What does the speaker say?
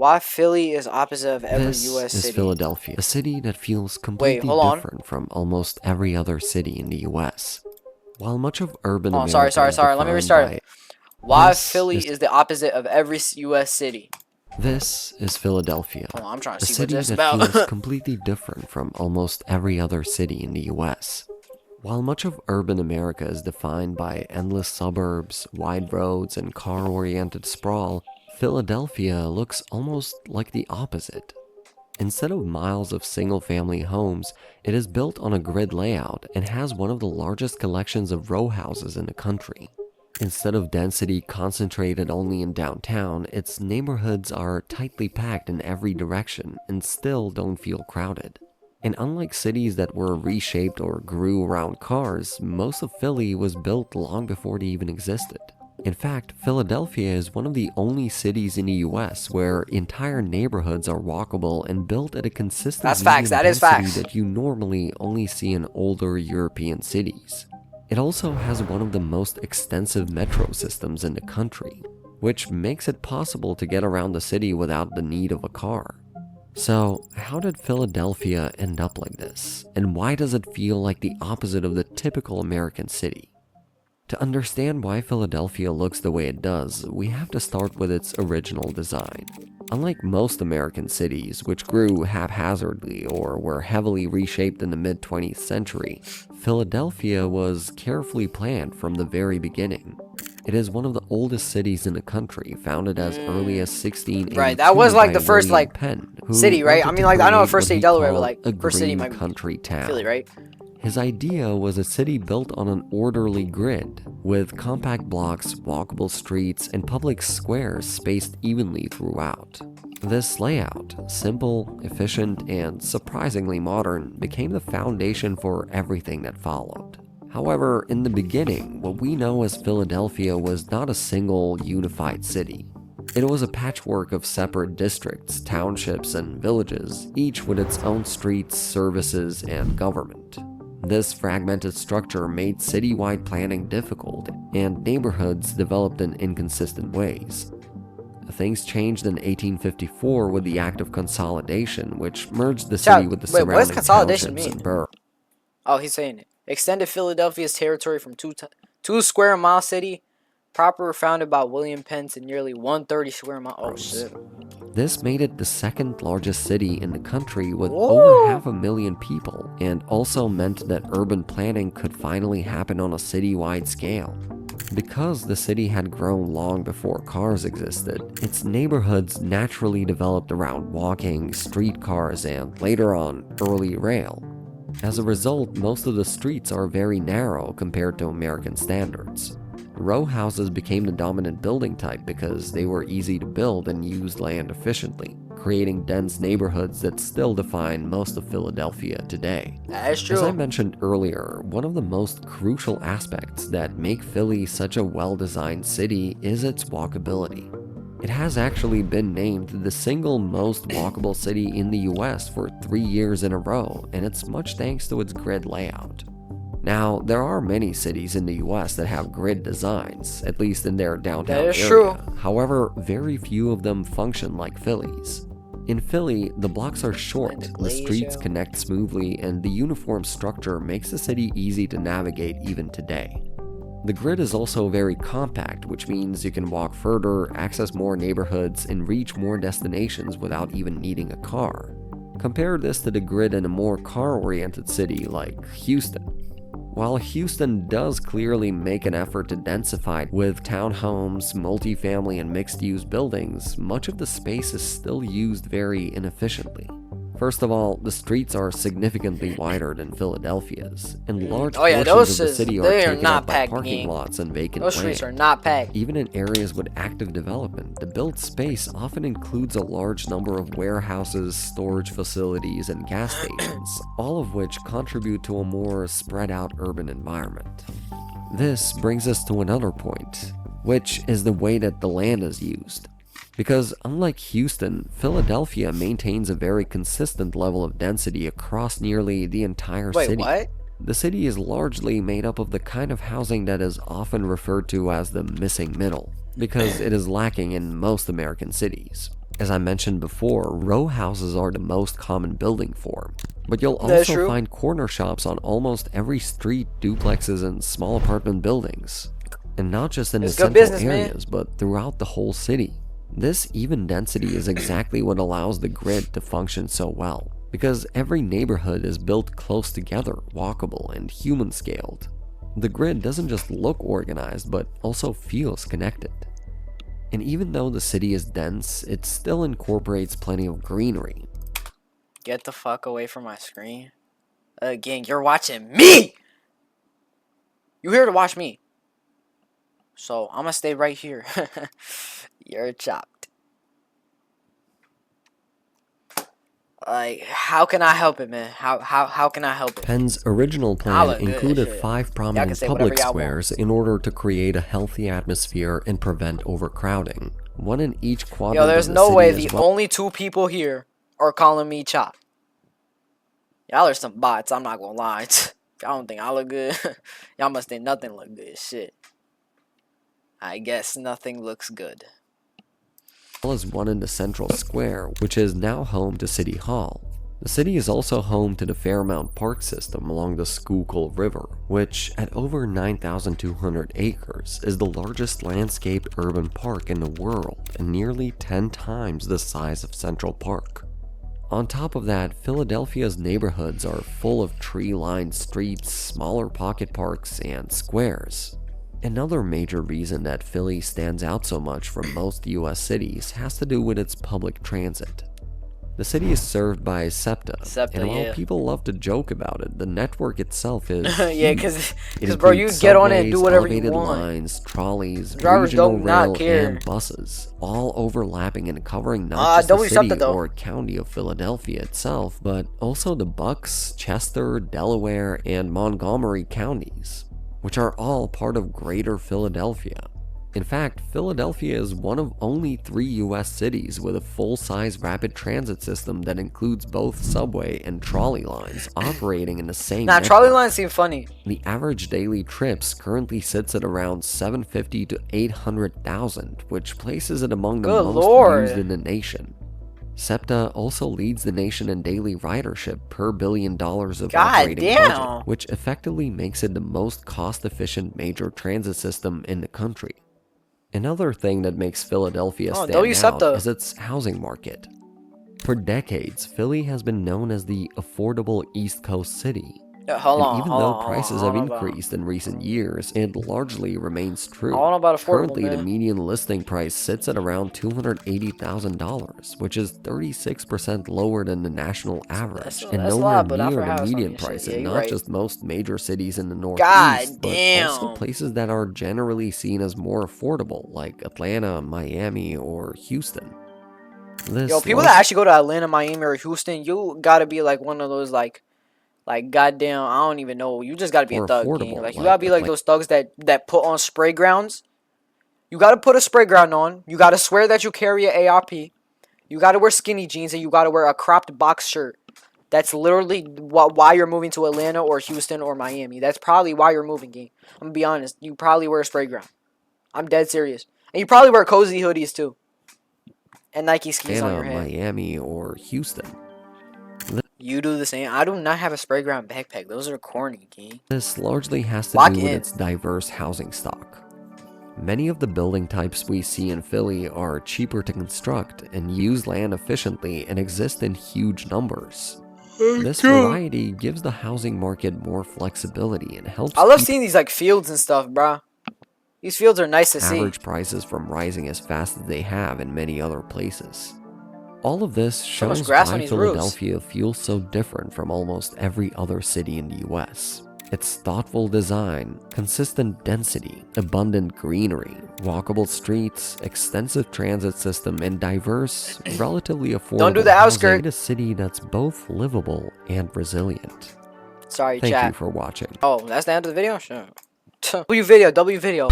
Why Philly is opposite of every This U.S. is city? Philadelphia, a city that feels completely hold on. different from almost every other city in the US. While much of urban Oh, America sorry. is Let me defined restart by it. Why this Philly is the opposite of every U.S. city? this is Philadelphia, Hold on, I'm trying to a see what city this is that feels about. completely different from almost every other city in the US. While much of urban America is defined by endless suburbs, wide roads, and car-oriented sprawl, Philadelphia looks almost like the opposite. Instead of miles of single-family homes, it is built on a grid layout and has one of the largest collections of row houses in the country. Instead of density concentrated only in downtown, its neighborhoods are tightly packed in every direction and still don't feel crowded. And unlike cities that were reshaped or grew around cars, most of Philly was built long before they even existed. In fact, Philadelphia is one of the only cities in the US where entire neighborhoods are walkable and built at a consistent That's facts. medium That is density facts. that you normally only see in older European cities. It also has one of the most extensive metro systems in the country, which makes it possible to get around the city without the need of a car. So, how did Philadelphia end up like this? And why does it feel like the opposite of the typical American city? To understand why Philadelphia looks the way it does, we have to start with its original design. Unlike most American cities, which grew haphazardly or were heavily reshaped in the mid-20th century, Philadelphia was carefully planned from the very beginning. It is one of the oldest cities in the country, founded as early as 1682 Right, that was like by the first William like Penn, who city, right? I wanted mean, to like I know a create first what city he Delaware, but called like a first city green might be country town. Philly, right? His idea was a city built on an orderly grid, with compact blocks, walkable streets, and public squares spaced evenly throughout. This layout, simple, efficient, and surprisingly modern, became the foundation for everything that followed. However, in the beginning, what we know as Philadelphia was not a single, unified city. It was a patchwork of separate districts, townships, and villages, each with its own streets, services, and government. This fragmented structure made citywide planning difficult, and neighborhoods developed in inconsistent ways. Things changed in 1854 with the Act of Consolidation, which merged the city with the Wait, what does surrounding consolidation townships mean? and boroughs. Oh, he's saying it. Extended Philadelphia's territory from 2 square mile city, proper founded by William Penn, to nearly 130 square mile. Oh shit. This made it the second largest city in the country with Woo! over 500,000 people, and also meant that urban planning could finally happen on a citywide scale. Because the city had grown long before cars existed, its neighborhoods naturally developed around walking, streetcars, and later on, early rail. As a result, most of the streets are very narrow compared to American standards. Row houses became the dominant building type because they were easy to build and used land efficiently, creating dense neighborhoods that still define most of Philadelphia today. That is As I true. mentioned earlier, one of the most crucial aspects that make Philly such a well-designed city is its walkability. It has actually been named the single most walkable city in the US for 3 years in a row, and it's much thanks to its grid layout. Now, there are many cities in the US that have grid designs, at least in their downtown That is area. true. However, very few of them function like Philly's. In Philly, the blocks are short, the streets connect smoothly, and the uniform structure makes the city easy to navigate even today. The grid is also very compact, which means you can walk further, access more neighborhoods, and reach more destinations without even needing a car. Compare this to the grid in a more car-oriented city like Houston. While Houston does clearly make an effort to densify with townhomes, multifamily, and mixed-use buildings, much of the space is still used very inefficiently. First of all, the streets are significantly wider than Philadelphia's, and large portions of the city are taken up by parking lots and vacant Those streets are land. not packed. Even in areas with active development, the built space often includes a large number of warehouses, storage facilities, and gas stations, all of which contribute to a more spread out urban environment. This brings us to another point, which is the way that the land is used. Because unlike Houston, Philadelphia maintains a very consistent level of density across nearly the entire city. Wait, what? The city is largely made up of the kind of housing that is often referred to as the missing middle, because it is lacking in most American cities. As I mentioned before, row houses are the most common building form, but you'll That's also true. find corner shops on almost every street, duplexes, and small apartment buildings. And not just in the It's good central business, man. areas, but throughout the whole city. This even density is exactly what allows the grid to function so well, because every neighborhood is built close together, walkable, and human-scaled. The grid doesn't just look organized, but also feels connected. And even though the city is dense, it still incorporates plenty of greenery. Get the fuck away from my screen. Again, you're watching me! You here to watch me. So, I'm gonna stay right here. You're chopped. Like, how can I help it, man? How can I help it? Penn's original I plan look good, included shit. 5 Y'all can prominent say public whatever y'all squares in order to create a healthy atmosphere and prevent overcrowding. One in each quadrant Yo, there's of the no city way as the well. only 2 people here are calling me Chop. Y'all are some bots, I'm not gonna lie. Y'all don't think I look good? Y'all must think nothing look good. Shit. I guess nothing looks good. As one in the central square, which is now home to City Hall. The city is also home to the Fairmount Park system along the Schuylkill River, which, at over 9,200 acres, is the largest landscaped urban park in the world and nearly 10 times the size of Central Park. On top of that, Philadelphia's neighborhoods are full of tree-lined streets, smaller pocket parks, and squares. Another major reason that Philly stands out so much from most US cities has to do with its public transit. The city is served by SEPTA, SEPTA, and while yeah. people love to joke about it, the network itself is Yeah, huge. cause It bro, you includes get on it and do subways, whatever you elevated want. lines, trolleys, Drivers regional don't not rail, care. and buses, all overlapping and covering not just don't the be SEPTA city though. or county of Philadelphia itself, but also the Bucks, Chester, Delaware, and Montgomery counties, which are all part of Greater Philadelphia. In fact, Philadelphia is one of only 3 US cities with a full-size rapid transit system that includes both subway and trolley lines operating in the same Nah, trolley network. lines seem funny. The average daily trips currently sits at around 750 to 800,000, which places it among the Good most lord. used in the nation. SEPTA also leads the nation in daily ridership per $1 billion of God operating damn. budget, which effectively makes it the most cost-efficient major transit system in the country. Another thing that makes Philadelphia Oh, stand W out SEPTA. is its housing market. For decades, Philly has been known as the affordable East Coast city. Yeah, hold And on, even hold though on, hold on, prices I have don't know about- increased in recent years, it largely remains true. I don't know about affordable, Currently, the man. median listing price sits at around $280,000, which is 36% lower than the national average, and that's a nowhere lot, but not near for the house median owning shit. price Yeah, in you're not right. just most major cities in the God Northeast, but damn. also places that are generally seen as more affordable, like Atlanta, Miami, or Houston. This Yo, people large- that actually go to Atlanta, Miami, or Houston, you gotta be like one of those like goddamn, I don't even know. You just gotta be a More thug, affordable, king. Like you like gotta be like Atlanta. those thugs that put on spray grounds. You gotta put a spray ground on. You gotta swear that you carry an ARP. You gotta wear skinny jeans and you gotta wear a cropped box shirt. That's literally why you're moving to Atlanta or Houston or Miami. That's probably why you're moving, gang. I'm gonna be honest. You probably wear a spray ground. I'm dead serious. And you probably wear cozy hoodies too. And Nike skis on your Atlanta, head. Miami, or Houston. You do the same. I do not have a spray ground backpack. Those are corny, gang. This largely has to Lock do with in. its diverse housing stock. Many of the building types we see in Philly are cheaper to construct and use land efficiently and exist in huge numbers. This variety gives the housing market more flexibility and helps I love keep seeing these like fields and stuff, bruh. These fields are nice to see. average prices from rising as fast as they have in many other places. All of this So much shows grass on why these roofs. Philadelphia feels so different from almost every other city in the US. Its thoughtful design, consistent density, abundant greenery, walkable streets, extensive transit system, and diverse, relatively affordable Don't do the housing outskirt. made a city that's both livable and resilient. Sorry, Thank chat. you for watching. Oh, that's the end of the video? Sure. W video.